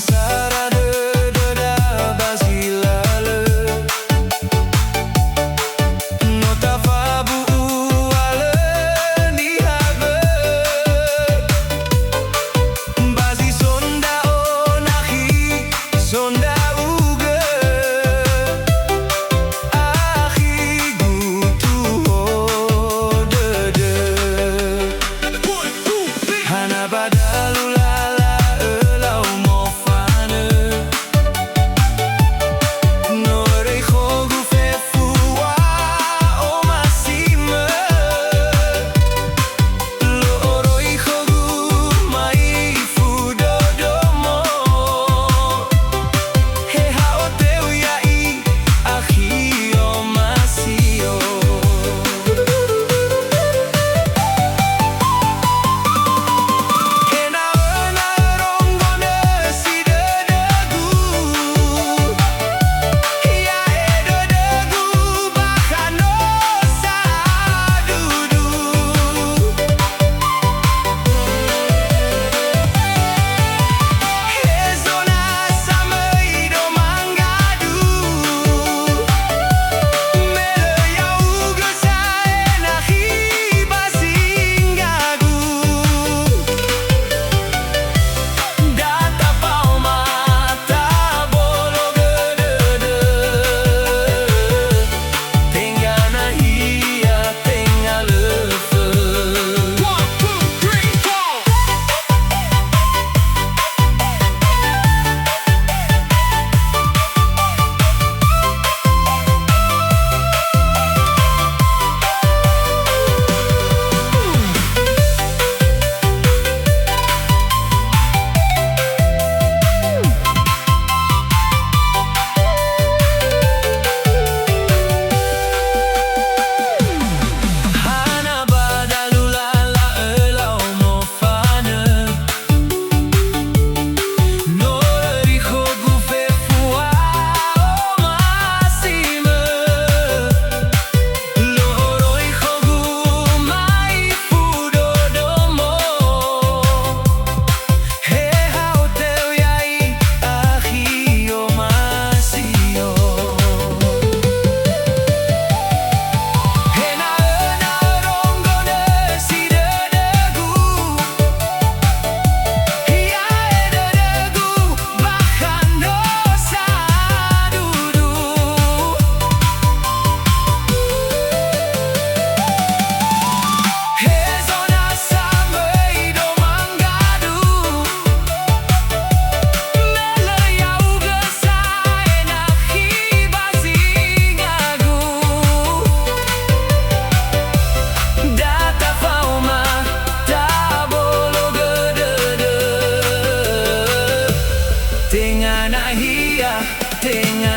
Sara dödöda basilale Nota fabu uale ni habe Basi sonda o nahi sonda uge Akhi gutu ho dödö Hana badalu lala elau mofane Nore khogu fefua o masime Loroi khogu mai fudo domo He hao teu yai akhi o masio Hena ona rongone si dödögu Ia e dödögu bahano sa dudu He zona samei do mangadu Mele yau gesa e nahi basingagu Data pau mata bolo gedede Tenga nahia tenga lefe 1, 2, 3, 4 Hana badalu lala elau mofane Nori khogu fefua o masime Loroi khogu mai fudo domo He hao teu yai akhi o masio Hena ona rongone si dödögu Ia e dödögu bahano sa dudu He zona samei do mangadu Mele yau gesa e nahi basingagu Data fauma tabolo gedede Tenga nahia tenga